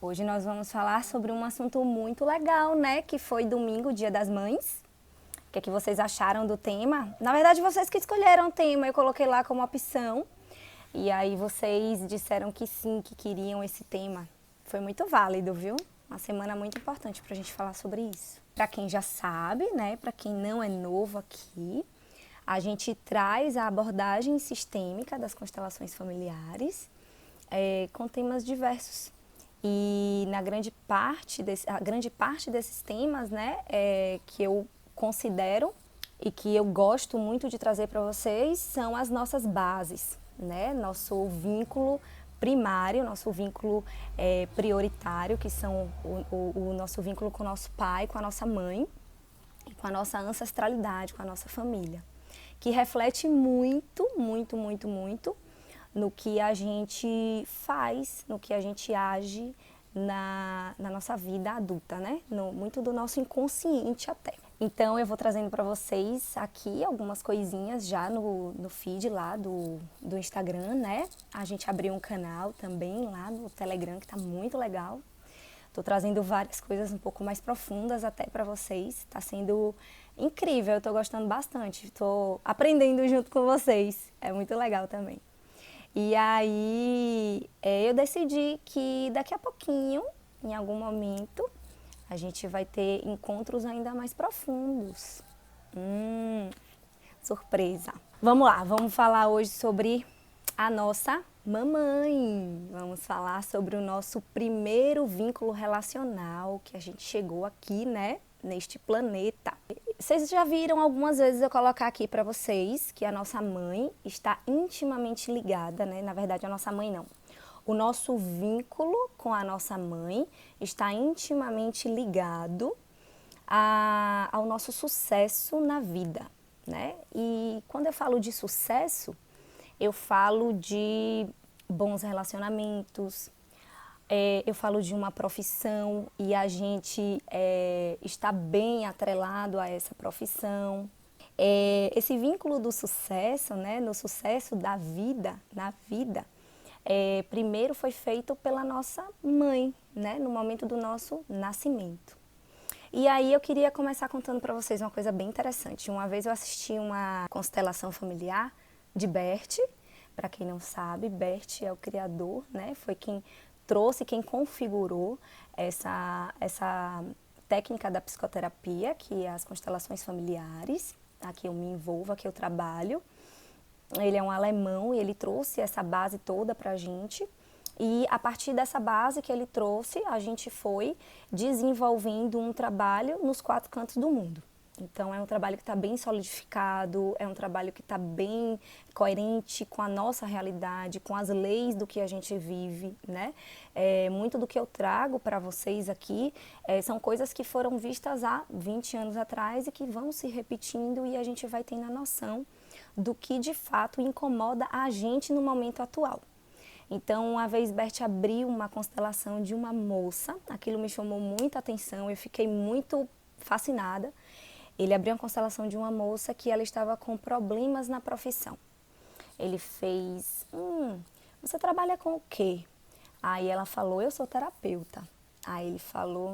Hoje nós vamos falar sobre um assunto muito legal, né? Que foi domingo, Dia das Mães. O que é que vocês acharam do tema? Na verdade, vocês que escolheram o tema, eu coloquei lá como opção. E aí vocês disseram que sim, que queriam esse tema. Foi muito válido, viu? Uma semana muito importante pra gente falar sobre isso. Pra quem já sabe, né? Pra quem não é novo aqui, a gente traz a abordagem sistêmica das constelações familiares com temas diversos. E a grande parte desses temas, né, que eu considero e que eu gosto muito de trazer para vocês são as nossas bases, né, nosso vínculo primário, nosso vínculo prioritário, que são o nosso vínculo com o nosso pai, com a nossa mãe, com a nossa ancestralidade, com a nossa família, que reflete muito, muito, muito, muito no que a gente faz, no que a gente age na nossa vida adulta, né? Muito do nosso inconsciente até. Então eu vou trazendo para vocês aqui algumas coisinhas já no feed lá do Instagram, né? A gente abriu um canal também lá no Telegram que tá muito legal. Tô trazendo várias coisas um pouco mais profundas até para vocês. Tá sendo incrível, eu tô gostando bastante. Tô aprendendo junto com vocês. É muito legal também. E aí eu decidi que daqui a pouquinho, em algum momento, a gente vai ter encontros ainda mais profundos. Surpresa! Vamos lá, vamos falar hoje sobre a nossa mamãe. Vamos falar sobre o nosso primeiro vínculo relacional que a gente chegou aqui, né, neste planeta. Vocês já viram algumas vezes eu colocar aqui para vocês que a nossa mãe está intimamente ligada, né? Na verdade, a nossa mãe não. O nosso vínculo com a nossa mãe está intimamente ligado ao nosso sucesso na vida, né? E quando eu falo de sucesso, eu falo de bons relacionamentos, eu falo de uma profissão e a gente está bem atrelado a essa profissão. Esse vínculo do sucesso, né, no sucesso da vida, na vida, primeiro foi feito pela nossa mãe, né, no momento do nosso nascimento. E aí eu queria começar contando para vocês uma coisa bem interessante. Uma vez eu assisti uma constelação familiar de Bert. Para quem não sabe, Bert é o criador, né? Foi quem trouxe, quem configurou essa técnica da psicoterapia, que é as constelações familiares. Aqui eu me envolvo, aqui eu trabalho. Ele é um alemão e ele trouxe essa base toda para a gente. E a partir dessa base que ele trouxe, a gente foi desenvolvendo um trabalho nos 4 cantos do mundo. Então é um trabalho que está bem solidificado, é um trabalho que está bem coerente com a nossa realidade, com as leis do que a gente vive, né? Muito do que eu trago para vocês aqui são coisas que foram vistas há 20 anos atrás e que vão se repetindo e a gente vai tendo a noção do que de fato incomoda a gente no momento atual. Então, uma vez Bert abriu uma constelação de uma moça, aquilo me chamou muita atenção, eu fiquei muito fascinada. Ele abriu uma constelação de uma moça que ela estava com problemas na profissão. Ele fez, você trabalha com o quê? Aí ela falou, eu sou terapeuta. Aí ele falou,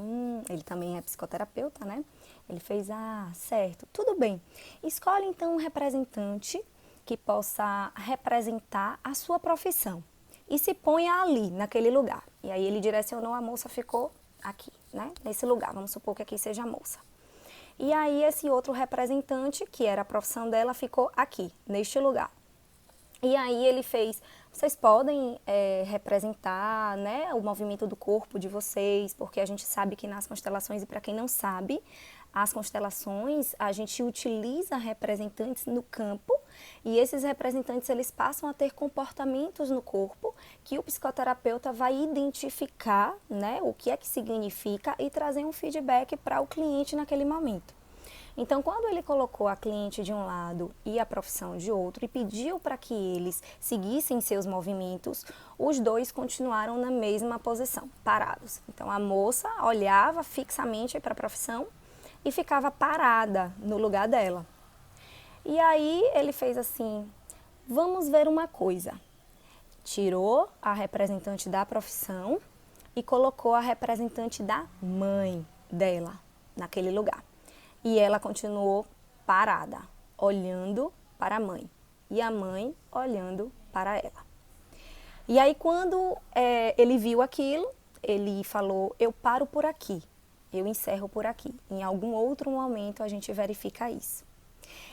ele também é psicoterapeuta, né? Ele fez, certo, tudo bem. Escolhe então um representante que possa representar a sua profissão. E se ponha ali, naquele lugar. E aí ele direcionou, a moça ficou aqui, né? Nesse lugar, vamos supor que aqui seja a moça. E aí esse outro representante, que era a profissão dela, ficou aqui, neste lugar. E aí ele fez, vocês podem representar, né, o movimento do corpo de vocês, porque a gente sabe que nas constelações, e para quem não sabe, as constelações, a gente utiliza representantes no campo e esses representantes eles passam a ter comportamentos no corpo que o psicoterapeuta vai identificar, né, o que é que significa e trazer um feedback para o cliente naquele momento. Então, quando ele colocou a cliente de um lado e a profissão de outro e pediu para que eles seguissem seus movimentos, os dois continuaram na mesma posição, parados. Então, a moça olhava fixamente para a profissão e ficava parada no lugar dela. E aí ele fez assim, vamos ver uma coisa. Tirou a representante da profissão e colocou a representante da mãe dela naquele lugar. E ela continuou parada, olhando para a mãe. E a mãe olhando para ela. E aí quando ele viu aquilo, ele falou, eu paro por aqui, eu encerro por aqui. Em algum outro momento a gente verifica isso.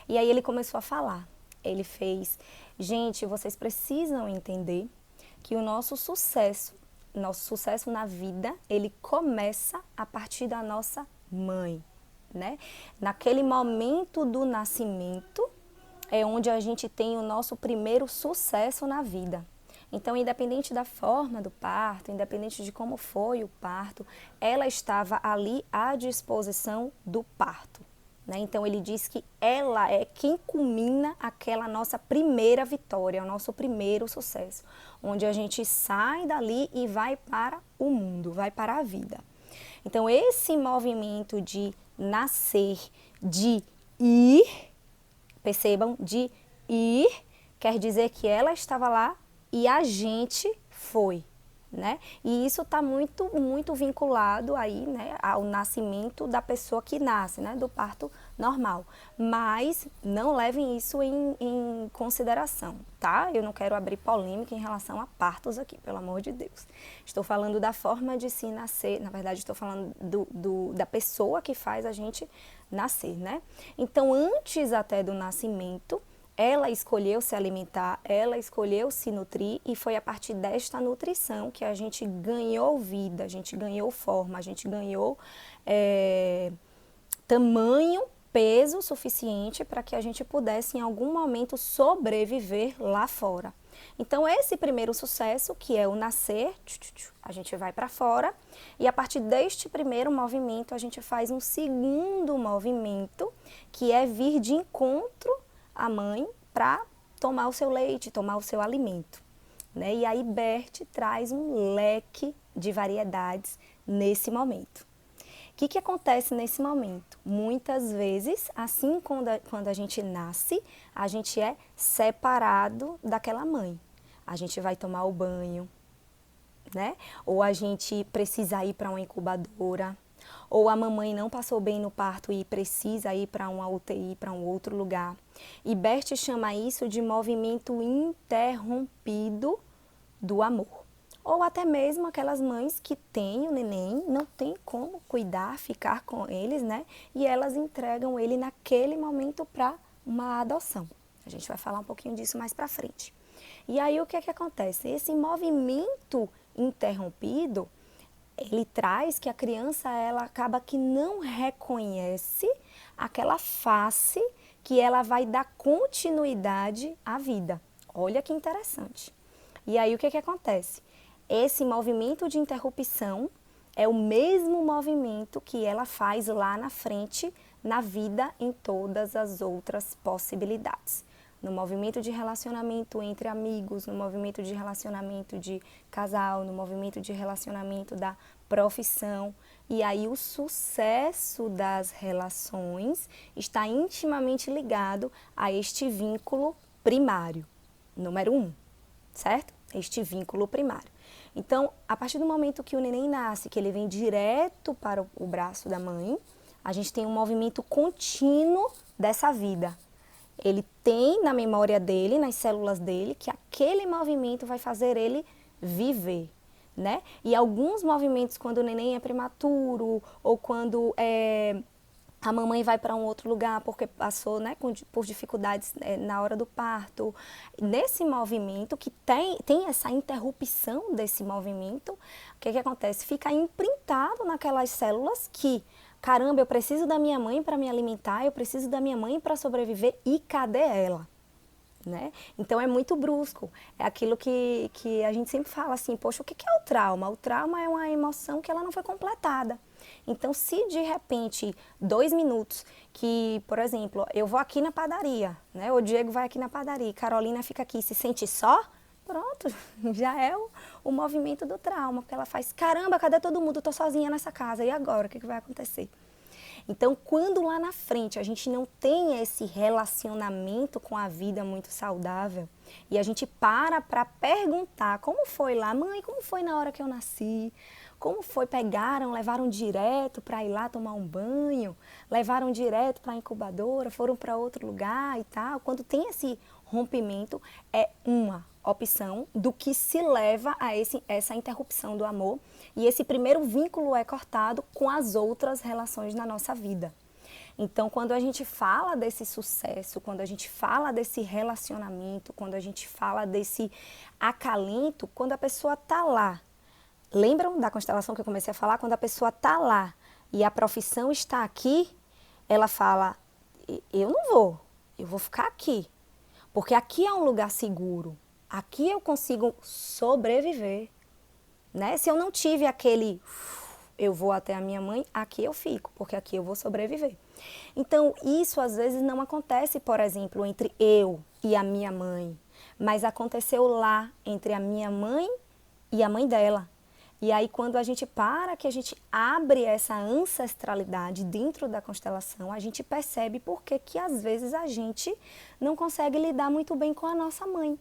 E aí ele começou a falar. Ele fez, gente, vocês precisam entender que o nosso sucesso na vida, ele começa a partir da nossa mãe, né? Naquele momento do nascimento é onde a gente tem o nosso primeiro sucesso na vida. Então, independente da forma do parto, independente de como foi o parto, ela estava ali à disposição do parto. Né? Então, ele diz que ela é quem culmina aquela nossa primeira vitória, o nosso primeiro sucesso, onde a gente sai dali e vai para o mundo, vai para a vida. Então, esse movimento de nascer, de ir, percebam, de ir, quer dizer que ela estava lá e a gente foi, né? E isso está muito vinculado aí, né, ao nascimento da pessoa que nasce, né, do parto normal. Mas não levem isso em consideração, tá? Eu não quero abrir polêmica em relação a partos aqui, pelo amor de Deus. Estou falando da forma de se nascer, na verdade estou falando da pessoa que faz a gente nascer, né? Então, antes até do nascimento, ela escolheu se alimentar, ela escolheu se nutrir e foi a partir desta nutrição que a gente ganhou vida, a gente ganhou forma, a gente ganhou tamanho, peso suficiente para que a gente pudesse em algum momento sobreviver lá fora. Então esse primeiro sucesso, que é o nascer, a gente vai para fora e a partir deste primeiro movimento a gente faz um segundo movimento, que é vir de encontro a mãe para tomar o seu leite, tomar o seu alimento. Né? E aí Bert traz um leque de variedades nesse momento. O que acontece nesse momento? Muitas vezes, assim quando a gente nasce, a gente é separado daquela mãe. A gente vai tomar o banho, né? Ou a gente precisa ir para uma incubadora, ou a mamãe não passou bem no parto e precisa ir para uma UTI, para um outro lugar. E Bert chama isso de movimento interrompido do amor. Ou até mesmo aquelas mães que têm o neném, não tem como cuidar, ficar com eles, né? E elas entregam ele naquele momento para uma adoção. A gente vai falar um pouquinho disso mais para frente. E aí o que acontece? Esse movimento interrompido, ele traz que a criança ela acaba que não reconhece aquela face que ela vai dar continuidade à vida. Olha que interessante. E aí o que acontece? Esse movimento de interrupção é o mesmo movimento que ela faz lá na frente na vida em todas as outras possibilidades. No movimento de relacionamento entre amigos, no movimento de relacionamento de casal, no movimento de relacionamento da profissão. E aí o sucesso das relações está intimamente ligado a este vínculo primário, número 1, certo? Este vínculo primário. Então, a partir do momento que o neném nasce, que ele vem direto para o braço da mãe, a gente tem um movimento contínuo dessa vida. Ele tem na memória dele, nas células dele, que aquele movimento vai fazer ele viver, né? E alguns movimentos, quando o neném é prematuro ou quando a mamãe vai para um outro lugar porque passou, né, por dificuldades na hora do parto, nesse movimento que tem essa interrupção desse movimento, o que acontece? Fica imprintado naquelas células que caramba, eu preciso da minha mãe para me alimentar, eu preciso da minha mãe para sobreviver e cadê ela? Né? Então é muito brusco, é aquilo que a gente sempre fala assim, poxa, o que é o trauma? O trauma é uma emoção que ela não foi completada. Então se de repente 2 minutos que, por exemplo, eu vou aqui na padaria, né? O Diego vai aqui na padaria, Carolina fica aqui, se sente só, pronto, já é o movimento do trauma, porque ela faz, caramba, cadê todo mundo? Eu tô sozinha nessa casa, e agora? O que vai acontecer? Então, quando lá na frente a gente não tem esse relacionamento com a vida muito saudável, e a gente para perguntar como foi lá, mãe, como foi na hora que eu nasci? Como foi? Pegaram, levaram direto para ir lá tomar um banho, levaram direto para a incubadora, foram para outro lugar e tal. Quando tem esse rompimento, é uma opção do que se leva a essa interrupção do amor. E esse primeiro vínculo é cortado com as outras relações na nossa vida. Então, quando a gente fala desse sucesso, quando a gente fala desse relacionamento, quando a gente fala desse acalento, quando a pessoa está lá, lembram da constelação que eu comecei a falar? Quando a pessoa está lá e a profissão está aqui, ela fala, eu não vou, eu vou ficar aqui, porque aqui é um lugar seguro, aqui eu consigo sobreviver, né? Se eu não tive aquele, eu vou até a minha mãe, aqui eu fico, porque aqui eu vou sobreviver. Então, isso às vezes não acontece, por exemplo, entre eu e a minha mãe, mas aconteceu lá entre a minha mãe e a mãe dela. E aí, quando a gente que a gente abre essa ancestralidade dentro da constelação, a gente percebe por que às vezes a gente não consegue lidar muito bem com a nossa mãe.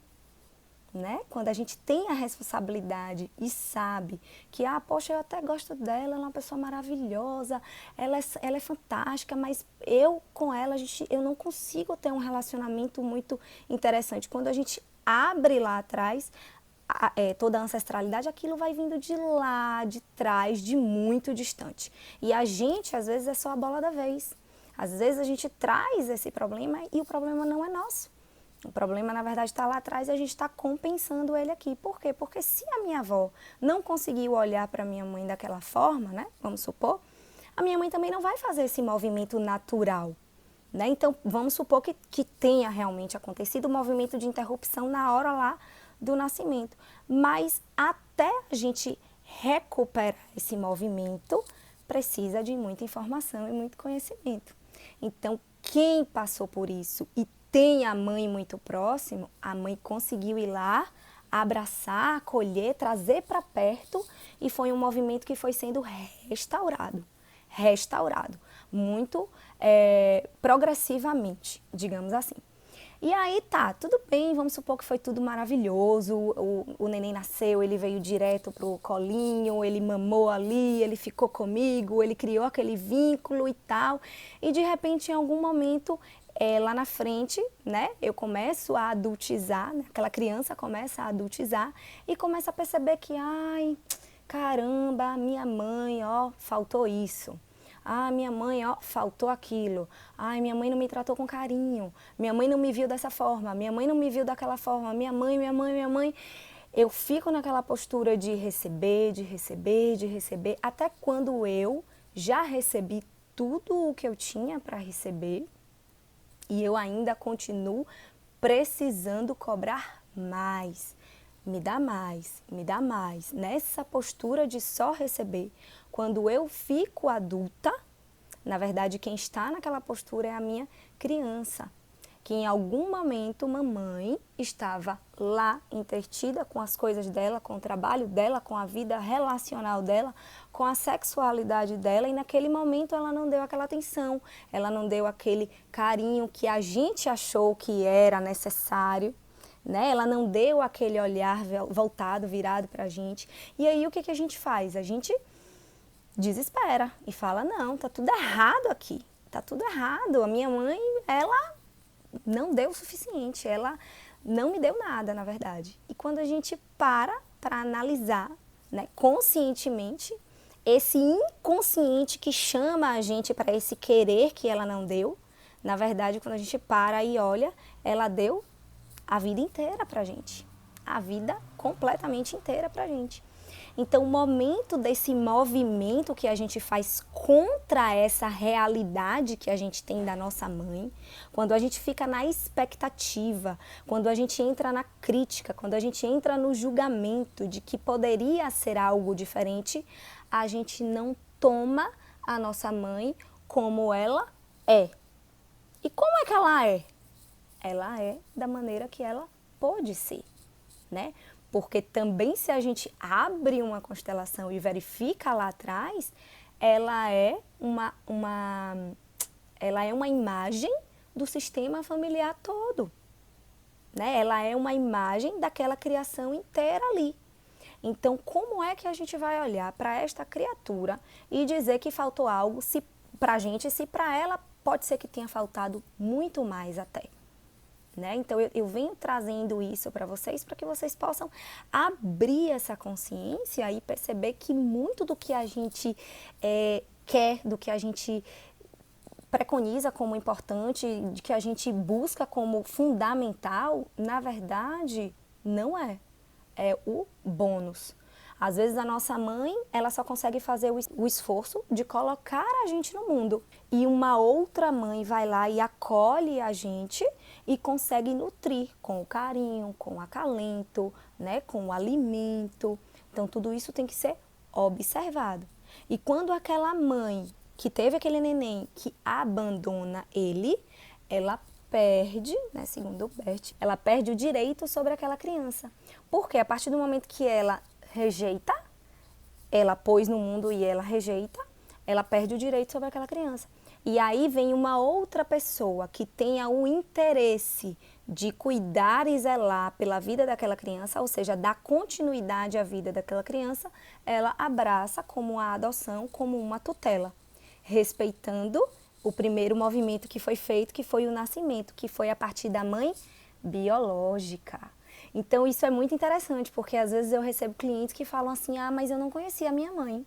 Né? Quando a gente tem a responsabilidade e sabe que, poxa, eu até gosto dela, ela é uma pessoa maravilhosa, ela é fantástica, mas eu com ela, eu não consigo ter um relacionamento muito interessante. Quando a gente abre lá atrás toda a ancestralidade, aquilo vai vindo de lá, de trás, de muito distante. E a gente, às vezes, é só a bola da vez. Às vezes a gente traz esse problema e o problema não é nosso. O problema, na verdade, está lá atrás e a gente está compensando ele aqui. Por quê? Porque se a minha avó não conseguiu olhar para a minha mãe daquela forma, né? Vamos supor, a minha mãe também não vai fazer esse movimento natural. Né? Então, vamos supor que tenha realmente acontecido o movimento de interrupção na hora lá do nascimento. Mas até a gente recuperar esse movimento, precisa de muita informação e muito conhecimento. Então, quem passou por isso e tem a mãe muito próximo, a mãe conseguiu ir lá, abraçar, acolher, trazer para perto e foi um movimento que foi sendo restaurado, muito progressivamente, digamos assim. E aí tá, tudo bem, vamos supor que foi tudo maravilhoso, o neném nasceu, ele veio direto pro colinho, ele mamou ali, ele ficou comigo, ele criou aquele vínculo e tal, e de repente em algum momento lá na frente, né, eu começo a adultizar, né, aquela criança começa a adultizar e começa a perceber que, ai, caramba, minha mãe, ó, faltou isso. Ah, minha mãe, ó, faltou aquilo. Ai, minha mãe não me tratou com carinho. Minha mãe não me viu dessa forma. Minha mãe não me viu daquela forma. Minha mãe. Eu fico naquela postura de receber, até quando eu já recebi tudo o que eu tinha para receber e eu ainda continuo precisando cobrar mais. Me dá mais, me dá mais. Nessa postura de só receber. Quando eu fico adulta, na verdade quem está naquela postura é a minha criança, que em algum momento mamãe estava lá entretida com as coisas dela, com o trabalho dela, com a vida relacional dela, com a sexualidade dela e naquele momento ela não deu aquela atenção, ela não deu aquele carinho que a gente achou que era necessário. Né? Ela não deu aquele olhar voltado, virado para a gente. E aí o que a gente faz? A gente desespera e fala, não, tá tudo errado aqui, tá tudo errado. A minha mãe, ela não deu o suficiente, ela não me deu nada, na verdade. E quando a gente para analisar, né, conscientemente, esse inconsciente que chama a gente para esse querer que ela não deu, na verdade, quando a gente para e olha, ela deu a vida inteira pra gente, a vida completamente inteira pra gente. Então, o momento desse movimento que a gente faz contra essa realidade que a gente tem da nossa mãe, quando a gente fica na expectativa, quando a gente entra na crítica, quando a gente entra no julgamento de que poderia ser algo diferente, a gente não toma a nossa mãe como ela é. E como é que ela é? Ela é da maneira que ela pode ser, né? Porque também se a gente abre uma constelação e verifica lá atrás, ela é uma imagem do sistema familiar todo, né? Ela é uma imagem daquela criação inteira ali. Então, como é que a gente vai olhar para esta criatura e dizer que faltou algo para a gente, se para ela pode ser que tenha faltado muito mais até? Né? Então, eu venho trazendo isso para que vocês possam abrir essa consciência e perceber que muito do que a gente quer, do que a gente preconiza como importante, de que a gente busca como fundamental, na verdade, não é. É o bônus. Às vezes a nossa mãe, ela só consegue fazer o esforço de colocar a gente no mundo. E uma outra mãe vai lá e acolhe a gente e consegue nutrir com o carinho, com o acalento, né, com o alimento. Então tudo isso tem que ser observado. E quando aquela mãe que teve aquele neném que abandona ele, ela perde, né, segundo o Bert, ela perde o direito sobre aquela criança. Porque a partir do momento que ela rejeita, ela pôs no mundo e ela rejeita, ela perde o direito sobre aquela criança. E aí vem uma outra pessoa que tenha o interesse de cuidar e zelar pela vida daquela criança, ou seja, dar continuidade à vida daquela criança, ela abraça como a adoção, como uma tutela, respeitando o primeiro movimento que foi feito, que foi o nascimento, que foi a partir da mãe biológica. Então isso é muito interessante, porque às vezes eu recebo clientes que falam assim, mas eu não conhecia a minha mãe,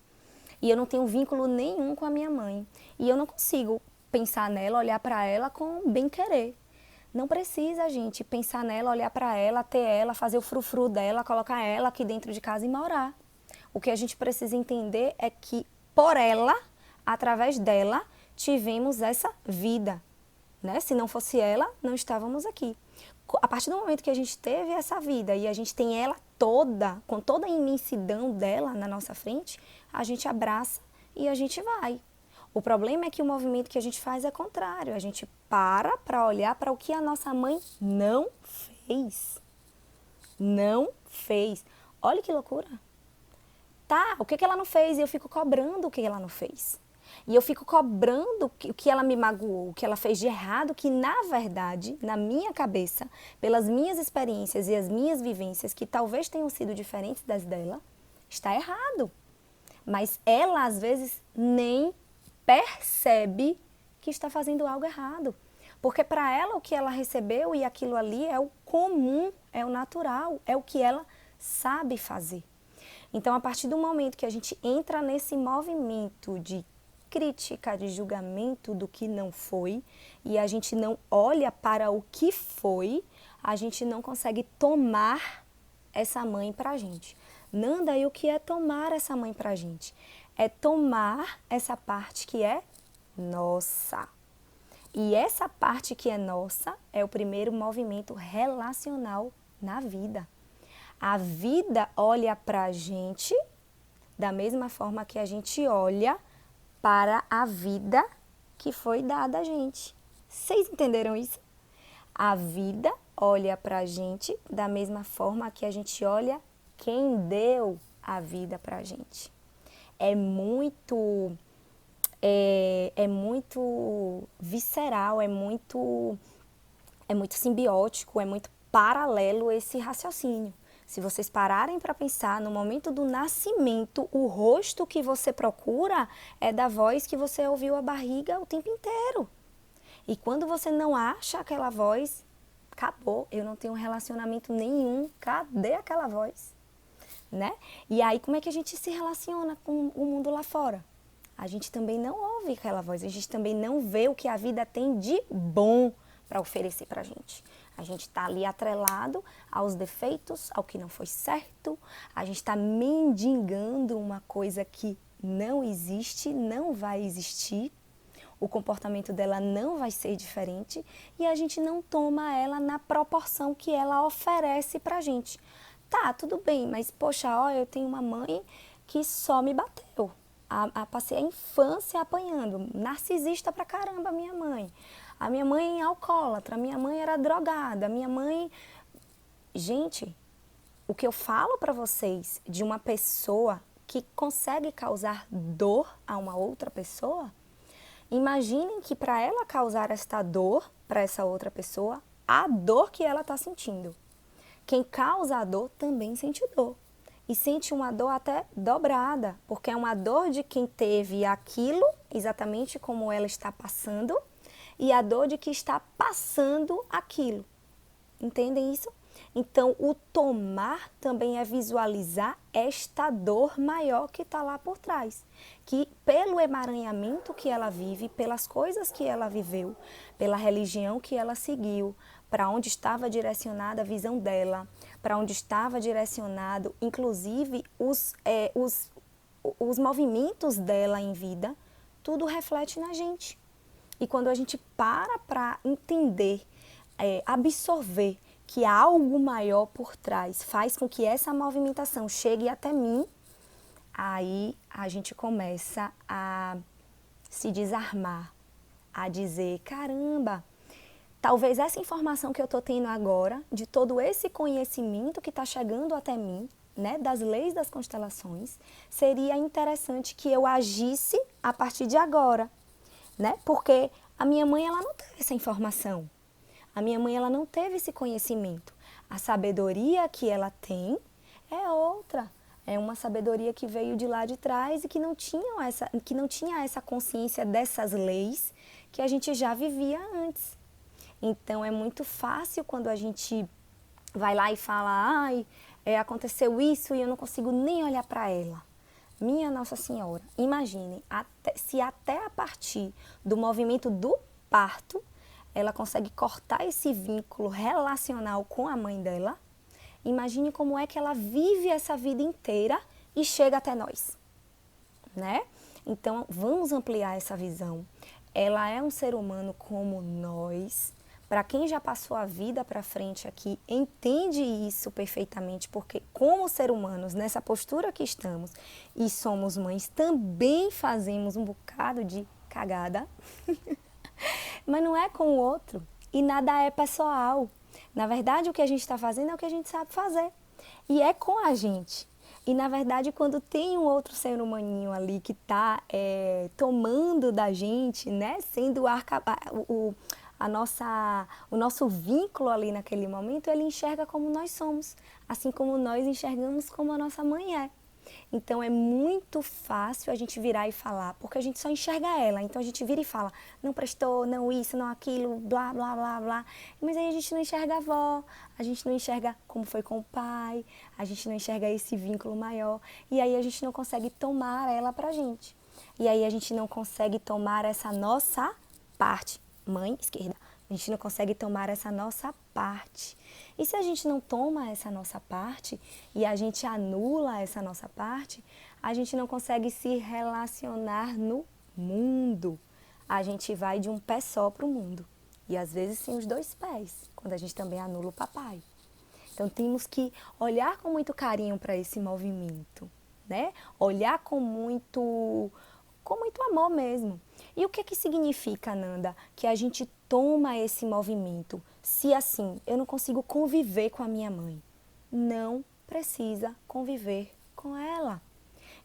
e eu não tenho vínculo nenhum com a minha mãe, e eu não consigo pensar nela, olhar para ela com bem-querer. Não precisa, gente, pensar nela, olhar para ela, ter ela, fazer o frufru dela, colocar ela aqui dentro de casa e morar. O que a gente precisa entender é que por ela, através dela, tivemos essa vida, né? Se não fosse ela, não estávamos aqui. A partir do momento que a gente teve essa vida e a gente tem ela toda, com toda a imensidão dela na nossa frente, a gente abraça e a gente vai. O problema é que o movimento que a gente faz é contrário. A gente para olhar para o que a nossa mãe não fez. Não fez. Olha que loucura. Tá, o que ela não fez? E eu fico cobrando o que ela não fez. E eu fico cobrando o que ela me magoou, o que ela fez de errado, que na verdade, na minha cabeça, pelas minhas experiências e as minhas vivências, que talvez tenham sido diferentes das dela, está errado. Mas ela, às vezes, nem percebe que está fazendo algo errado. Porque para ela o que ela recebeu e aquilo ali é o comum, é o natural, é o que ela sabe fazer. Então, a partir do momento que a gente entra nesse movimento de crítica, de julgamento do que não foi, e a gente não olha para o que foi, a gente não consegue tomar essa mãe pra gente. Nanda, e o que é tomar essa mãe pra gente? É tomar essa parte que é nossa. E essa parte que é nossa é o primeiro movimento relacional na vida. A vida olha pra gente da mesma forma que a gente olha para a vida que foi dada a gente. Vocês entenderam isso? A vida olha para a gente da mesma forma que a gente olha quem deu a vida para a gente. É muito visceral, é muito simbiótico, é muito paralelo esse raciocínio. Se vocês pararem para pensar, no momento do nascimento, o rosto que você procura é da voz que você ouviu a barriga o tempo inteiro. E quando você não acha aquela voz, acabou, eu não tenho relacionamento nenhum, cadê aquela voz? Né? E aí, como é que a gente se relaciona com o mundo lá fora? A gente também não ouve aquela voz, a gente também não vê o que a vida tem de bom para oferecer para a gente. A gente está ali atrelado aos defeitos, ao que não foi certo, a gente está mendigando uma coisa que não existe, não vai existir, o comportamento dela não vai ser diferente e a gente não toma ela na proporção que ela oferece pra gente. Tá, tudo bem, mas poxa, ó, eu tenho uma mãe que só me bateu. Passei a infância apanhando, narcisista pra caramba minha mãe. A minha mãe é alcoólatra, a minha mãe era drogada, a minha mãe... Gente, o que eu falo pra vocês de uma pessoa que consegue causar dor a uma outra pessoa, imaginem que para ela causar esta dor para essa outra pessoa, a dor que ela está sentindo. Quem causa a dor também sente dor. e sente uma dor até dobrada, porque é uma dor de quem teve aquilo, exatamente como ela está passando, e a dor de que está passando aquilo. Entendem isso? Então, o tomar também é visualizar esta dor maior que está lá por trás. Que pelo emaranhamento que ela vive, pelas coisas que ela viveu, pela religião que ela seguiu, para onde estava direcionada a visão dela, para onde estava direcionado, inclusive, os movimentos dela em vida, tudo reflete na gente. E quando a gente para entender, absorver que há algo maior por trás, faz com que essa movimentação chegue até mim, aí a gente começa a se desarmar, a dizer, caramba, talvez essa informação que eu estou tendo agora, de todo esse conhecimento que está chegando até mim, né, das leis das constelações, seria interessante que eu agisse a partir de agora, né? Porque a minha mãe, ela não teve essa informação. A minha mãe, ela não teve esse conhecimento. A sabedoria que ela tem é outra. É uma sabedoria que veio de lá de trás e que não tinha essa consciência dessas leis que a gente já vivia antes. Então, é muito fácil quando a gente vai lá e fala, ai, aconteceu isso e eu não consigo nem olhar para ela. Minha Nossa Senhora, imaginem, se até a partir do movimento do parto, ela consegue cortar esse vínculo relacional com a mãe dela, imagine como é que ela vive essa vida inteira e chega até nós, né? Então, vamos ampliar essa visão. Ela é um ser humano como nós. Para quem já passou a vida para frente aqui, entende isso perfeitamente, porque como ser humanos, nessa postura que estamos e somos mães, também fazemos um bocado de cagada, mas não é com o outro e nada é pessoal. Na verdade, o que a gente está fazendo é o que a gente sabe fazer e é com a gente. E, na verdade, quando tem um outro ser humaninho ali que está tomando da gente, né, sendo o nosso vínculo ali naquele momento, ele enxerga como nós somos, assim como nós enxergamos como a nossa mãe é. Então, é muito fácil a gente virar e falar, porque a gente só enxerga ela. Então, a gente vira e fala, não prestou, não isso, não aquilo, blá, blá, blá, blá. Mas aí a gente não enxerga a avó, a gente não enxerga como foi com o pai, a gente não enxerga esse vínculo maior. E aí a gente não consegue tomar ela pra gente. E aí a gente não consegue tomar essa nossa parte. Mãe esquerda, a gente não consegue tomar essa nossa parte. E se a gente não toma essa nossa parte e a gente anula essa nossa parte, a gente não consegue se relacionar no mundo. A gente vai de um pé só para o mundo. E às vezes sem os dois pés, quando a gente também anula o papai. Então temos que olhar com muito carinho para esse movimento, né? Olhar com muito amor mesmo. E o que significa, Nanda, que a gente toma esse movimento? Se assim, eu não consigo conviver com a minha mãe, não precisa conviver com ela.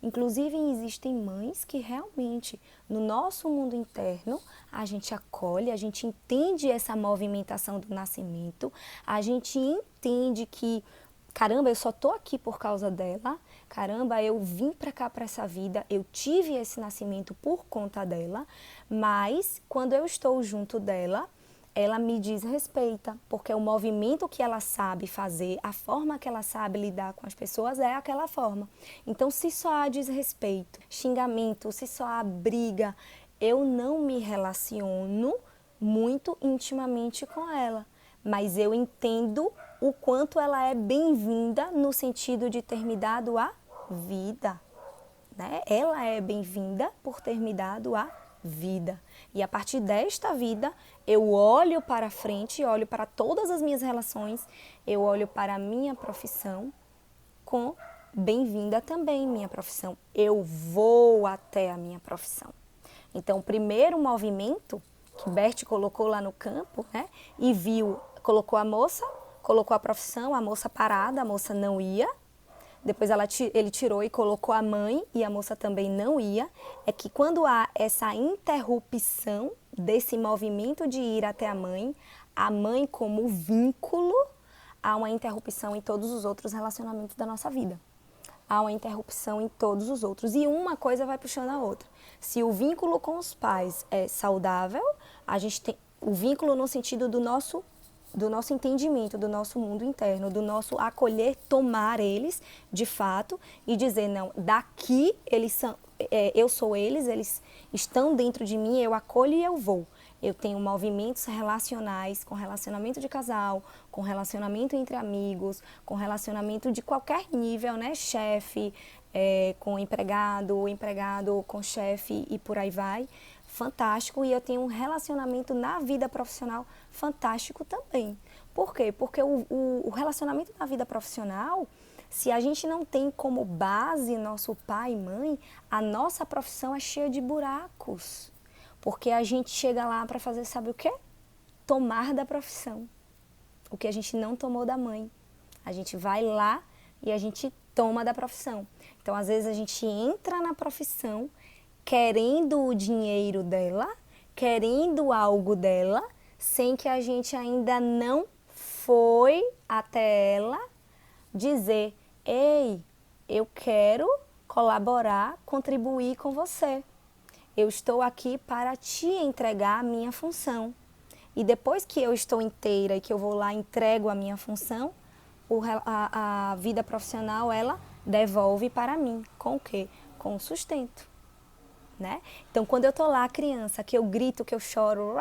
Inclusive, existem mães que realmente, no nosso mundo interno, a gente acolhe, a gente entende essa movimentação do nascimento, a gente entende que, caramba, eu só tô aqui por causa dela, caramba, eu vim para cá para essa vida, eu tive esse nascimento por conta dela, mas quando eu estou junto dela, ela me desrespeita, porque o movimento que ela sabe fazer, a forma que ela sabe lidar com as pessoas é aquela forma. Então, se só há desrespeito, xingamento, se só há briga, eu não me relaciono muito intimamente com ela, mas eu entendo o quanto ela é bem-vinda no sentido de ter me dado a vida, né? Ela é bem-vinda por ter me dado a vida. E a partir desta vida, eu olho para frente, olho para todas as minhas relações, eu olho para a minha profissão com bem-vinda também minha profissão. Eu vou até a minha profissão. Então, o primeiro movimento que Bert colocou lá no campo, né? E viu, colocou a moça, colocou a profissão, a moça parada, a moça não ia. Depois ele tirou e colocou a mãe e a moça também não ia. É que quando há essa interrupção desse movimento de ir até a mãe como vínculo, há uma interrupção em todos os outros relacionamentos da nossa vida. há uma interrupção em todos os outros. E uma coisa vai puxando a outra. Se o vínculo com os pais é saudável, a gente tem o vínculo no sentido do nosso entendimento, do nosso mundo interno, do nosso acolher, tomar eles de fato e dizer, não, daqui eles são, eu sou eles estão dentro de mim, eu acolho e eu vou. Eu tenho movimentos relacionais, com relacionamento de casal, com relacionamento entre amigos, com relacionamento de qualquer nível, né? Chefe, com empregado com chefe e por aí vai. Fantástico. E eu tenho um relacionamento na vida profissional fantástico também. Por quê? Porque o relacionamento na vida profissional, se a gente não tem como base nosso pai e mãe, a nossa profissão é cheia de buracos. Porque a gente chega lá para fazer, sabe o quê? Tomar da profissão. O que a gente não tomou da mãe. A gente vai lá e a gente toma da profissão. Então, às vezes, a gente entra na profissão querendo o dinheiro dela, querendo algo dela, sem que a gente ainda não foi até ela dizer, ei, eu quero colaborar, contribuir com você. Eu estou aqui para te entregar a minha função. E depois que eu estou inteira e que eu vou lá e entrego a minha função, a vida profissional, ela devolve para mim. Com o quê? Com o sustento. Né? Então, quando eu estou lá, criança, que eu grito, que eu choro,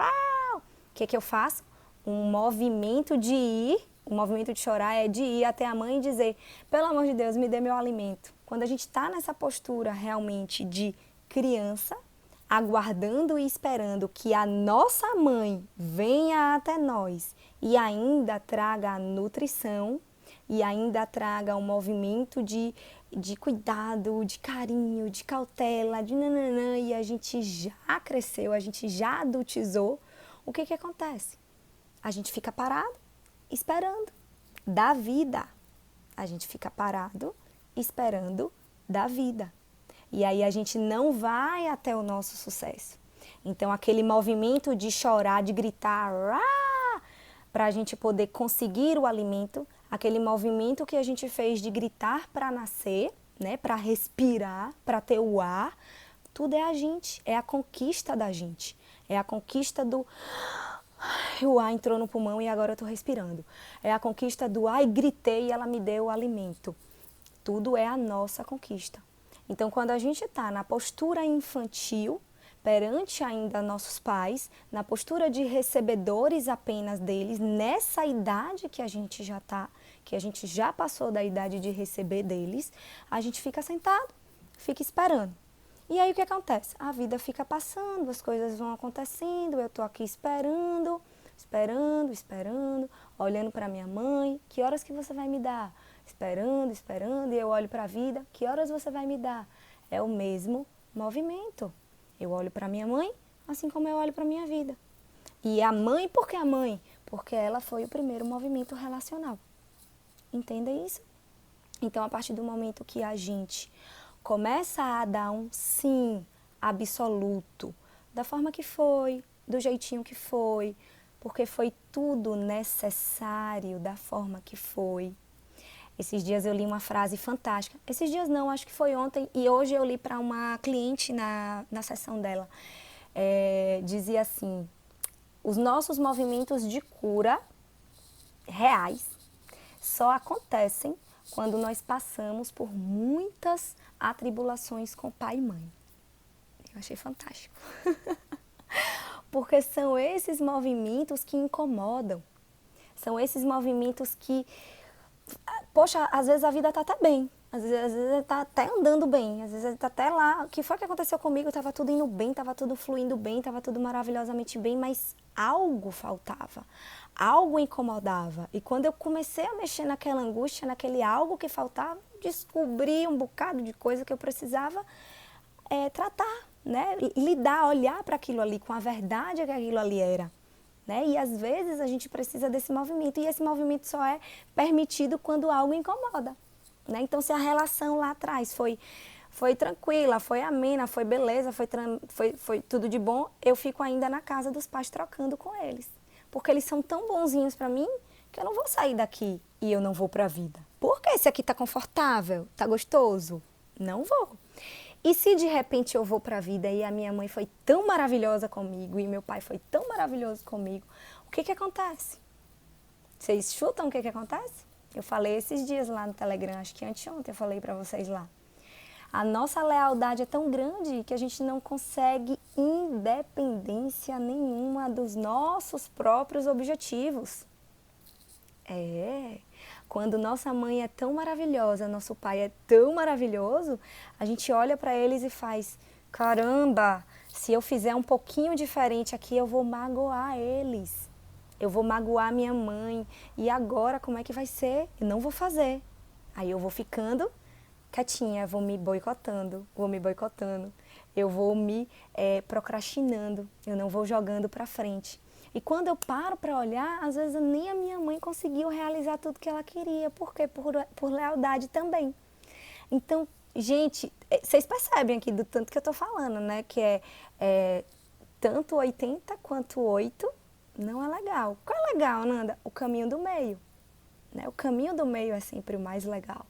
o que eu faço? Um movimento de ir, o movimento de chorar é de ir até a mãe e dizer, pelo amor de Deus, me dê meu alimento. Quando a gente está nessa postura realmente de criança, aguardando e esperando que a nossa mãe venha até nós e ainda traga a nutrição e ainda traga um movimento de cuidado, de carinho, de cautela, de nananã, e a gente já cresceu, a gente já adultizou, o que acontece? A gente fica parado esperando da vida. A gente fica parado esperando da vida. E aí a gente não vai até o nosso sucesso. Então, aquele movimento de chorar, de gritar, para a gente poder conseguir o alimento, aquele movimento que a gente fez de gritar para nascer, né, para respirar, para ter o ar, tudo é a gente, é a conquista da gente. É a conquista do... O ar entrou no pulmão e agora eu estou respirando. É a conquista do ai, gritei e ela me deu o alimento. Tudo é a nossa conquista. Então, quando a gente está na postura infantil, perante ainda nossos pais, na postura de recebedores apenas deles, nessa idade que a gente já está, que a gente já passou da idade de receber deles, a gente fica sentado, fica esperando. E aí o que acontece? A vida fica passando, as coisas vão acontecendo, eu estou aqui esperando, olhando para minha mãe, que horas que você vai me dar? Esperando, e eu olho para a vida, que horas você vai me dar? É o mesmo movimento. Eu olho para minha mãe, assim como eu olho para minha vida. E a mãe, por que a mãe? Porque ela foi o primeiro movimento relacional. Entenda isso? Então, a partir do momento que a gente começa a dar um sim absoluto, da forma que foi, do jeitinho que foi, porque foi tudo necessário da forma que foi. Esses dias eu li uma frase fantástica. Esses dias não, acho que foi ontem. E hoje eu li para uma cliente na sessão dela. Dizia assim, os nossos movimentos de cura reais só acontecem quando nós passamos por muitas atribulações com pai e mãe. Eu achei fantástico. Porque são esses movimentos que incomodam. São esses movimentos que... Poxa, às vezes a vida está até bem, às vezes está até andando bem, às vezes está até lá. O que foi que aconteceu comigo? Estava tudo indo bem, estava tudo fluindo bem, estava tudo maravilhosamente bem, mas algo faltava, algo incomodava. E quando eu comecei a mexer naquela angústia, naquele algo que faltava, descobri um bocado de coisa que eu precisava tratar, né? Lidar, olhar para aquilo ali com a verdade que aquilo ali era. Né? E às vezes a gente precisa desse movimento, e esse movimento só é permitido quando algo incomoda. Né? Então, se a relação lá atrás foi tranquila, foi amena, foi beleza, foi tudo de bom, eu fico ainda na casa dos pais trocando com eles. Porque eles são tão bonzinhos para mim que eu não vou sair daqui e eu não vou para a vida. Porque esse aqui tá confortável, tá gostoso? Não vou. E se de repente eu vou para a vida e a minha mãe foi tão maravilhosa comigo e meu pai foi tão maravilhoso comigo, o que acontece? Vocês chutam o que acontece? Eu falei esses dias lá no Telegram, acho que anteontem eu falei para vocês lá. A nossa lealdade é tão grande que a gente não consegue independência nenhuma dos nossos próprios objetivos. Quando nossa mãe é tão maravilhosa, nosso pai é tão maravilhoso, a gente olha para eles e faz, caramba, se eu fizer um pouquinho diferente aqui, eu vou magoar eles. Eu vou magoar minha mãe. E agora, como é que vai ser? Eu não vou fazer. Aí eu vou ficando quietinha, vou me boicotando. Eu vou me procrastinando. Eu não vou jogando para frente. E quando eu paro para olhar, às vezes nem a minha mãe conseguiu realizar tudo que ela queria. Por quê? Por lealdade também. Então, gente, vocês percebem aqui do tanto que eu tô falando, né? Que é tanto 80 quanto 8 não é legal. Qual é legal, Nanda? O caminho do meio. Né? O caminho do meio é sempre o mais legal.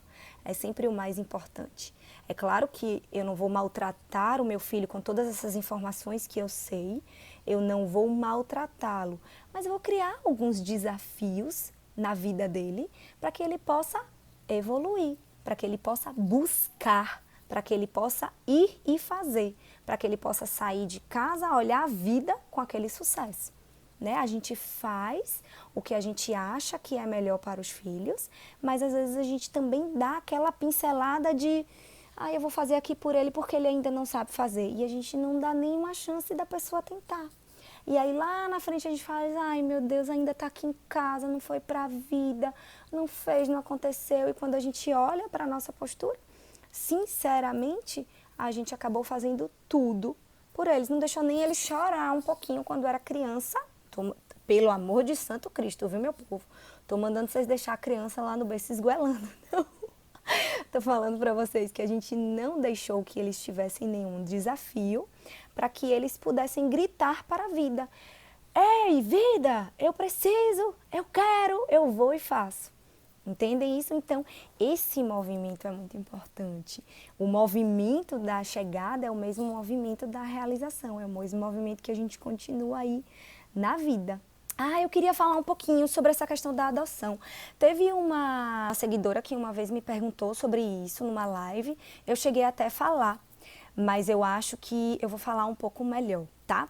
É sempre o mais importante. É claro que eu não vou maltratar o meu filho com todas essas informações que eu sei, eu não vou maltratá-lo, mas eu vou criar alguns desafios na vida dele para que ele possa evoluir, para que ele possa buscar, para que ele possa ir e fazer, para que ele possa sair de casa, olhar a vida com aquele sucesso. Né? A gente faz o que a gente acha que é melhor para os filhos, mas às vezes a gente também dá aquela pincelada de eu vou fazer aqui por ele porque ele ainda não sabe fazer. E a gente não dá nenhuma chance da pessoa tentar. E aí lá na frente a gente fala, ai meu Deus, ainda está aqui em casa, não foi para a vida, não fez, não aconteceu. E quando a gente olha para a nossa postura, sinceramente, a gente acabou fazendo tudo por eles. Não deixou nem ele chorar um pouquinho quando era criança. Pelo amor de Santo Cristo, viu, meu povo? Tô mandando vocês deixar a criança lá no berço esgoelando. Tô falando para vocês que a gente não deixou que eles tivessem nenhum desafio para que eles pudessem gritar para a vida. Ei, vida, eu preciso, eu quero, eu vou e faço. Entendem isso? Então, esse movimento é muito importante. O movimento da chegada é o mesmo movimento da realização, é o mesmo movimento que a gente continua aí na vida. Eu queria falar um pouquinho sobre essa questão da adoção. Teve uma seguidora que uma vez me perguntou sobre isso numa live. Eu cheguei até a falar, mas eu acho que eu vou falar um pouco melhor, tá?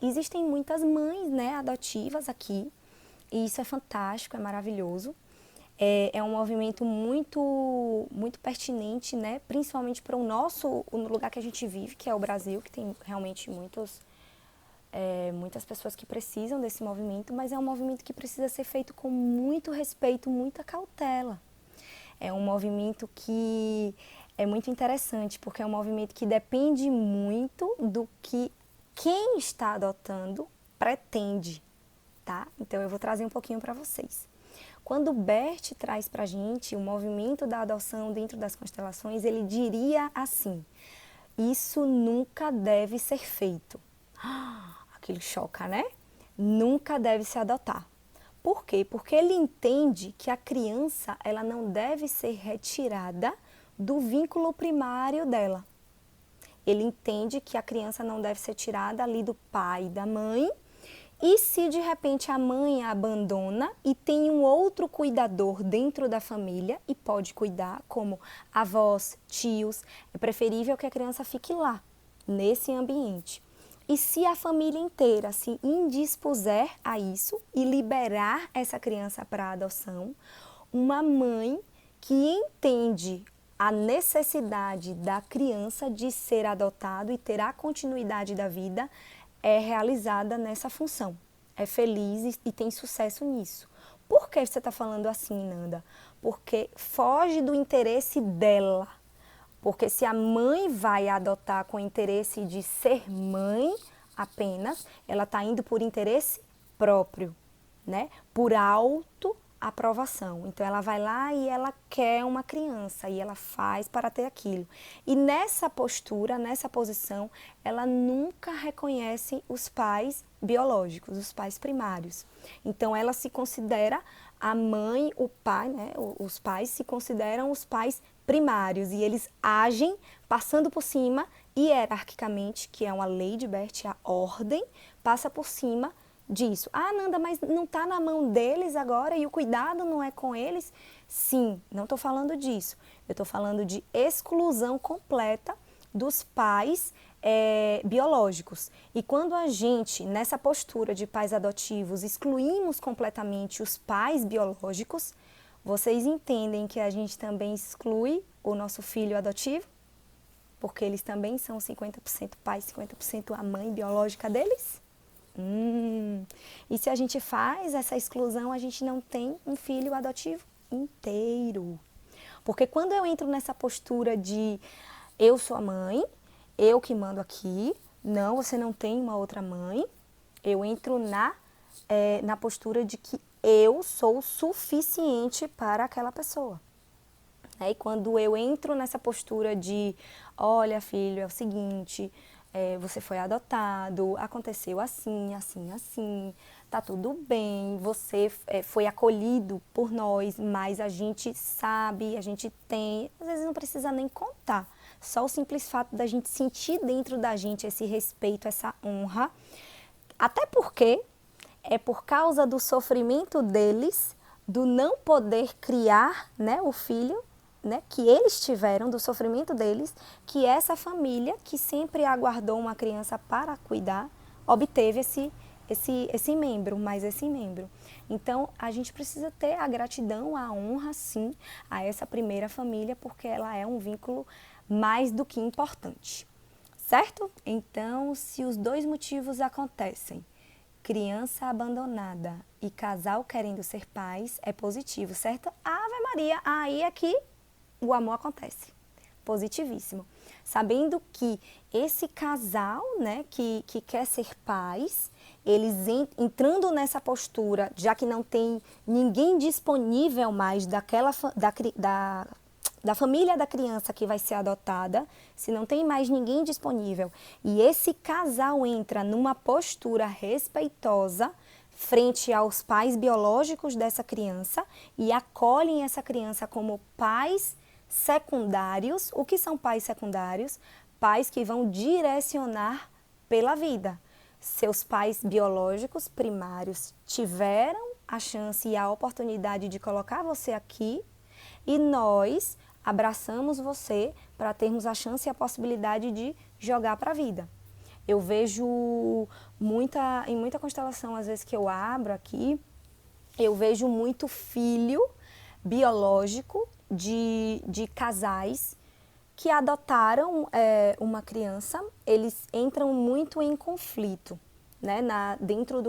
Existem muitas mães, né, adotivas aqui, e isso é fantástico, é maravilhoso. É um movimento muito, muito pertinente, né? Principalmente para o lugar que a gente vive, que é o Brasil, que tem realmente muitas pessoas que precisam desse movimento, mas é um movimento que precisa ser feito com muito respeito, muita cautela. É um movimento que é muito interessante, porque é um movimento que depende muito do que quem está adotando pretende, tá? Então eu vou trazer um pouquinho para vocês. Quando Bert traz para a gente o movimento da adoção dentro das constelações, ele diria assim: isso nunca deve ser feito. Aquilo choca, né? Nunca deve se adotar. Por quê? Porque ele entende que a criança ela não deve ser retirada do vínculo primário dela. Ele entende que a criança não deve ser tirada ali do pai e da mãe. E se de repente a mãe a abandona e tem um outro cuidador dentro da família e pode cuidar, como avós, tios, é preferível que a criança fique lá, nesse ambiente. E se a família inteira se indispuser a isso e liberar essa criança para adoção, uma mãe que entende a necessidade da criança de ser adotado e ter a continuidade da vida é realizada nessa função, é feliz e tem sucesso nisso. Por que você está falando assim, Nanda? Porque foge do interesse dela. Porque se a mãe vai adotar com interesse de ser mãe apenas, ela está indo por interesse próprio, né? Por aprovação. Então, ela vai lá e ela quer uma criança e ela faz para ter aquilo. E nessa postura, nessa posição, ela nunca reconhece os pais biológicos, os pais primários. Então, ela se considera a mãe, o pai, né? Os pais se consideram os pais primários e eles agem passando por cima hierarquicamente, que é uma lei de Bert, a ordem passa por cima disso. Ah, Nanda, mas não está na mão deles agora e o cuidado não é com eles? Sim, não estou falando disso. Eu estou falando de exclusão completa dos pais biológicos. E quando a gente, nessa postura de pais adotivos, excluímos completamente os pais biológicos, vocês entendem que a gente também exclui o nosso filho adotivo? Porque eles também são 50% pai, 50% a mãe biológica deles? E se a gente faz essa exclusão, a gente não tem um filho adotivo inteiro. Porque quando eu entro nessa postura de eu sou a mãe, eu que mando aqui, não, você não tem uma outra mãe, eu entro na postura de que eu sou suficiente para aquela pessoa. E quando eu entro nessa postura de, olha filho, é o seguinte, você foi adotado, aconteceu assim, assim, assim, tá tudo bem, você foi acolhido por nós, mas a gente sabe, a gente tem, às vezes não precisa nem contar, só o simples fato da gente sentir dentro da gente esse respeito, essa honra, até porque é por causa do sofrimento deles, do não poder criar, né, o filho, né, que eles tiveram, do sofrimento deles, que essa família, que sempre aguardou uma criança para cuidar, obteve esse membro, mais esse membro. Então, a gente precisa ter a gratidão, a honra, sim, a essa primeira família, porque ela é um vínculo mais do que importante, certo? Então, se os dois motivos acontecem, criança abandonada e casal querendo ser pais, é positivo, certo? Ave Maria, aí é que o amor acontece. Positivíssimo. Sabendo que esse casal, né, que quer ser pais, eles entrando nessa postura, já que não tem ninguém disponível mais da família da criança que vai ser adotada, se não tem mais ninguém disponível, e esse casal entra numa postura respeitosa frente aos pais biológicos dessa criança e acolhem essa criança como pais secundários. O que são pais secundários? Pais que vão direcionar pela vida. Seus pais biológicos primários tiveram a chance e a oportunidade de colocar você aqui e nós abraçamos você para termos a chance e a possibilidade de jogar para a vida. Eu vejo em muita constelação, às vezes que eu abro aqui, eu vejo muito filho biológico de casais que adotaram uma criança, eles entram muito em conflito, né, dentro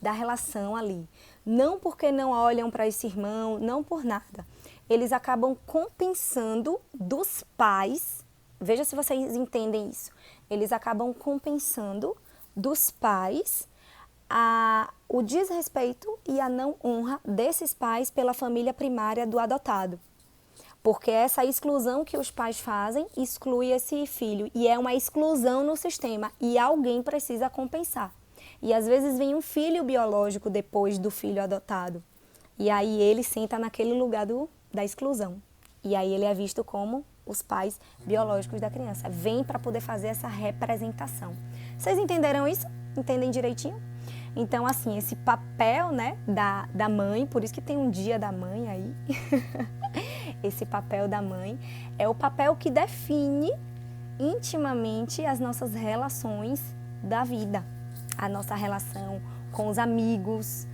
da relação ali. Não porque não olham para esse irmão, não por nada. Eles acabam compensando dos pais, veja se vocês entendem isso, eles acabam compensando dos pais o desrespeito e a não honra desses pais pela família primária do adotado. Porque essa exclusão que os pais fazem exclui esse filho e é uma exclusão no sistema e alguém precisa compensar. E às vezes vem um filho biológico depois do filho adotado e aí ele senta naquele lugar da exclusão. E aí ele é visto como os pais biológicos da criança. Vem para poder fazer essa representação. Vocês entenderam isso? Entendem direitinho? Então, assim, esse papel, né, da mãe, por isso que tem um dia da mãe aí, esse papel da mãe é o papel que define intimamente as nossas relações da vida. A nossa relação com os amigos,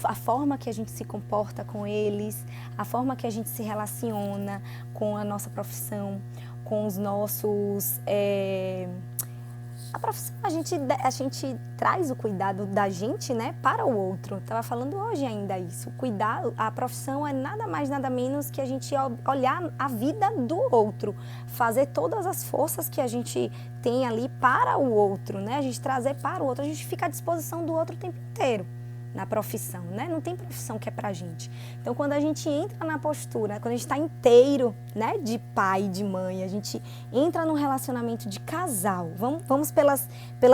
a forma que a gente se comporta com eles, a forma que a gente se relaciona com a nossa profissão, com os nossos... A profissão, a gente traz o cuidado da gente, né, para o outro. Estava falando hoje ainda isso. Cuidar, a profissão é nada mais, nada menos que a gente olhar a vida do outro. Fazer todas as forças que a gente tem ali para o outro, né? A gente trazer para o outro. A gente fica à disposição do outro o tempo inteiro, na profissão, né? Não tem profissão que é pra gente. Então, quando a gente entra na postura, quando a gente está inteiro, né, de pai e de mãe, a gente entra num relacionamento de casal, vamos pelas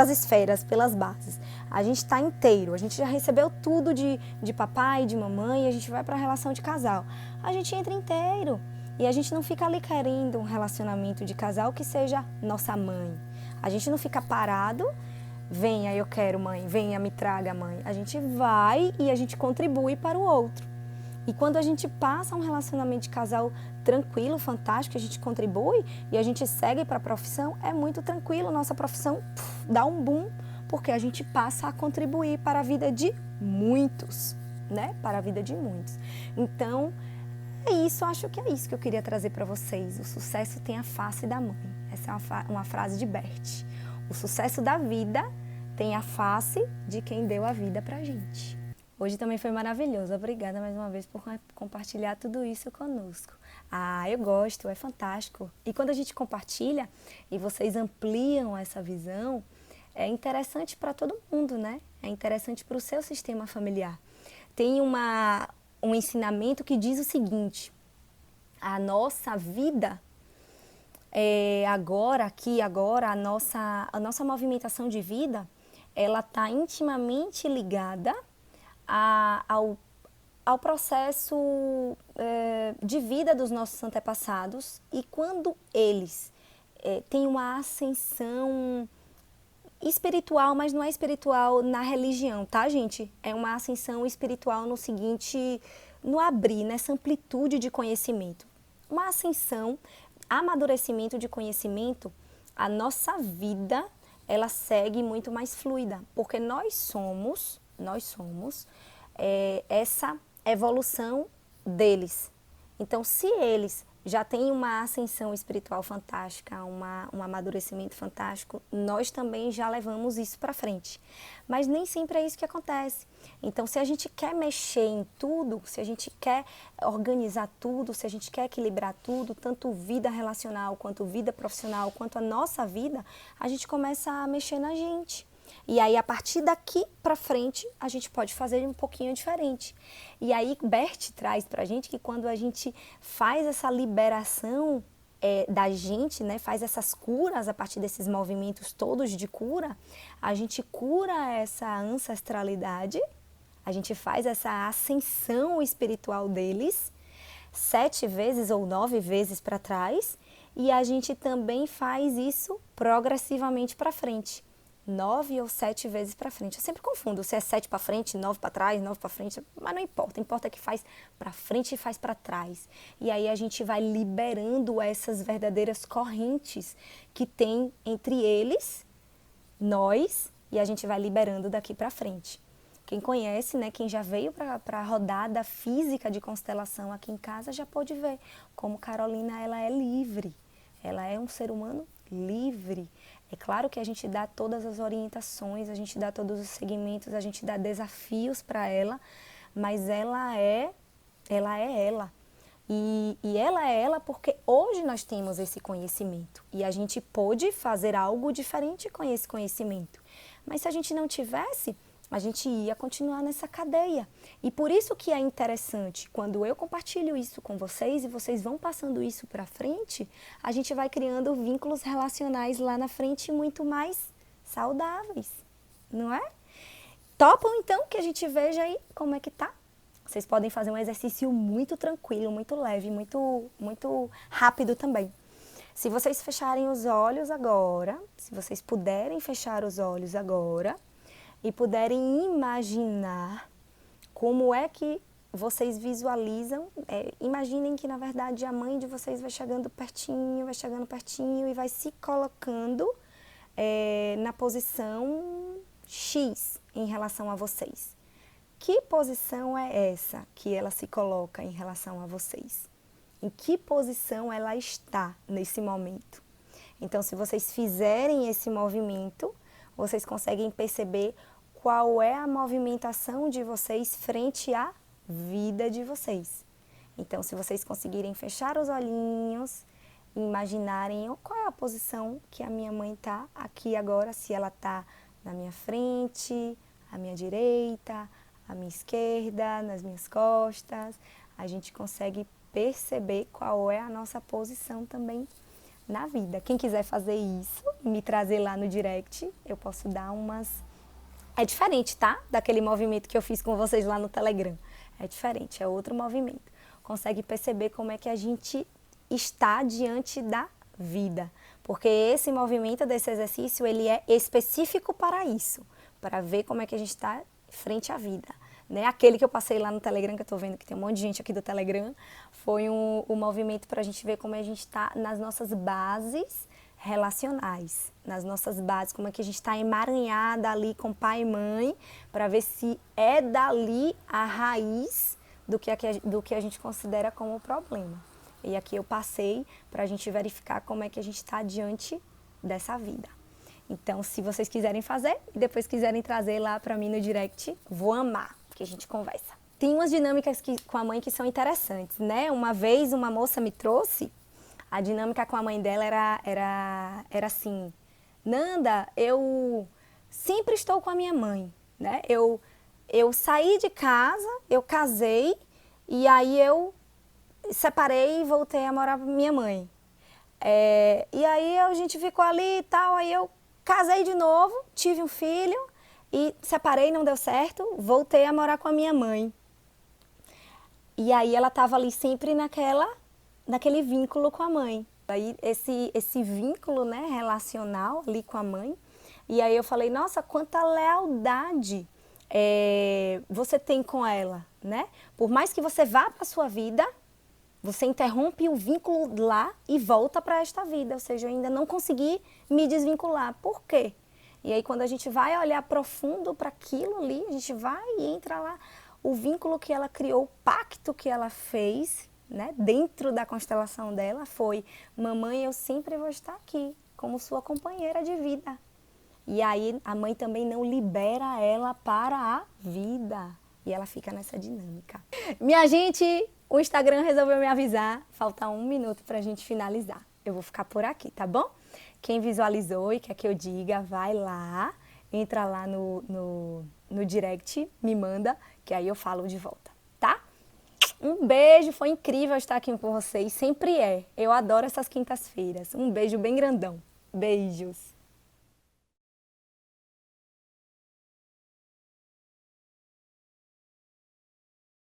esferas, pelas bases. A gente está inteiro, a gente já recebeu tudo de papai, de mamãe, e a gente vai para a relação de casal. A gente entra inteiro e a gente não fica ali querendo um relacionamento de casal que seja nossa mãe. A gente não fica parado. Venha, eu quero, mãe. Venha, me traga, mãe. A gente vai e a gente contribui para o outro. E quando a gente passa um relacionamento de casal tranquilo, fantástico, a gente contribui e a gente segue para a profissão, é muito tranquilo. Nossa profissão dá um boom, porque a gente passa a contribuir para a vida de muitos, né? Para a vida de muitos. Então, é isso. Acho que é isso que eu queria trazer para vocês. O sucesso tem a face da mãe. Essa é uma frase de Bert. O sucesso da vida tem a face de quem deu a vida pra gente. Hoje também foi maravilhoso. Obrigada mais uma vez por compartilhar tudo isso conosco. Ah, eu gosto, é fantástico. E quando a gente compartilha e vocês ampliam essa visão, é interessante para todo mundo, né? É interessante para o seu sistema familiar. Tem um ensinamento que diz o seguinte: a nossa vida agora, a nossa movimentação de vida, ela está intimamente ligada ao processo de vida dos nossos antepassados, e quando eles têm uma ascensão espiritual, mas não é espiritual na religião, tá, gente? É uma ascensão espiritual no seguinte, no abrir, nessa amplitude de conhecimento. Uma ascensão, amadurecimento de conhecimento, a nossa vida, ela segue muito mais fluida, porque nós somos essa evolução deles. Então, se eles já têm uma ascensão espiritual fantástica, um amadurecimento fantástico, nós também já levamos isso para frente. Mas nem sempre é isso que acontece. Então, se a gente quer mexer em tudo, se a gente quer organizar tudo, se a gente quer equilibrar tudo, tanto vida relacional, quanto vida profissional, quanto a nossa vida, a gente começa a mexer na gente. E aí, a partir daqui para frente, a gente pode fazer um pouquinho diferente. E aí, Bert traz para a gente que quando a gente faz essa liberação da gente, né, faz essas curas a partir desses movimentos todos de cura, a gente cura essa ancestralidade, a gente faz essa ascensão espiritual deles 7 vezes ou 9 vezes para trás, e a gente também faz isso progressivamente para frente. 9 ou 7 vezes para frente. Eu sempre confundo se é 7 para frente, 9 para trás, 9 para frente, mas não importa. Importa que faz para frente e faz para trás. E aí a gente vai liberando essas verdadeiras correntes que tem entre eles, nós, e a gente vai liberando daqui para frente. Quem conhece, né, quem já veio para a rodada física de constelação aqui em casa já pode ver como Carolina, ela é livre. Ela é um ser humano livre. É claro que a gente dá todas as orientações, a gente dá todos os segmentos, a gente dá desafios para ela, mas ela é ela. E ela é ela porque hoje nós temos esse conhecimento e a gente pôde fazer algo diferente com esse conhecimento. Mas se a gente não tivesse, a gente ia continuar nessa cadeia. E por isso que é interessante, quando eu compartilho isso com vocês e vocês vão passando isso para frente, a gente vai criando vínculos relacionais lá na frente muito mais saudáveis, não é? Topam então que a gente veja aí como é que tá? Vocês podem fazer um exercício muito tranquilo, muito leve, muito rápido também. Se vocês fecharem os olhos agora, se vocês puderem fechar os olhos agora, e puderem imaginar como é que vocês visualizam, imaginem que na verdade a mãe de vocês vai chegando pertinho e vai se colocando na posição X em relação a vocês. Que posição é essa que ela se coloca em relação a vocês? Em que posição ela está nesse momento? Então, se vocês fizerem esse movimento, vocês conseguem perceber qual é a movimentação de vocês frente à vida de vocês. Então, se vocês conseguirem fechar os olhinhos, imaginarem qual é a posição que a minha mãe está aqui agora, se ela está na minha frente, à minha direita, à minha esquerda, nas minhas costas. A gente consegue perceber qual é a nossa posição também na vida. Quem quiser fazer isso, me trazer lá no direct, eu posso dar umas... É diferente, tá? Daquele movimento que eu fiz com vocês lá no Telegram. É diferente, é outro movimento. Consegue perceber como é que a gente está diante da vida. Porque esse movimento desse exercício, ele é específico para isso. Para ver como é que a gente está frente à vida. Né? Aquele que eu passei lá no Telegram, que eu estou vendo que tem um monte de gente aqui do Telegram, foi um movimento para a gente ver como a gente está nas nossas bases relacionais, nas nossas bases, como é que a gente está emaranhada ali com pai e mãe, para ver se é dali a raiz do que a gente considera como problema. E aqui eu passei para a gente verificar como é que a gente está diante dessa vida. Então, se vocês quiserem fazer e depois quiserem trazer lá para mim no direct, vou amar, porque a gente conversa. Tem umas dinâmicas com a mãe que são interessantes, né? Uma vez uma moça me trouxe, a dinâmica com a mãe dela era assim: Nanda, eu sempre estou com a minha mãe, né? Eu saí de casa, eu casei e aí eu separei e voltei a morar com minha mãe. E aí a gente ficou ali e tal, aí eu casei de novo, tive um filho e separei, não deu certo, voltei a morar com a minha mãe. E aí ela estava ali sempre naquele vínculo com a mãe. Aí esse vínculo, né, relacional ali com a mãe. E aí eu falei, nossa, quanta lealdade você tem com ela, né? Por mais que você vá para a sua vida, você interrompe o vínculo lá e volta para esta vida. Ou seja, eu ainda não consegui me desvincular. Por quê? E aí quando a gente vai olhar profundo para aquilo ali, a gente vai e entra lá, o vínculo que ela criou, o pacto que ela fez, né, dentro da constelação dela foi: mamãe, eu sempre vou estar aqui como sua companheira de vida. E aí a mãe também não libera ela para a vida. E ela fica nessa dinâmica. Minha gente, o Instagram resolveu me avisar. Falta 1 minuto para a gente finalizar. Eu vou ficar por aqui, tá bom? Quem visualizou e quer que eu diga, vai lá. Entra lá no direct, me manda, que aí eu falo de volta, tá? Um beijo, foi incrível estar aqui com vocês. Sempre é. Eu adoro essas quintas-feiras. Um beijo bem grandão. Beijos.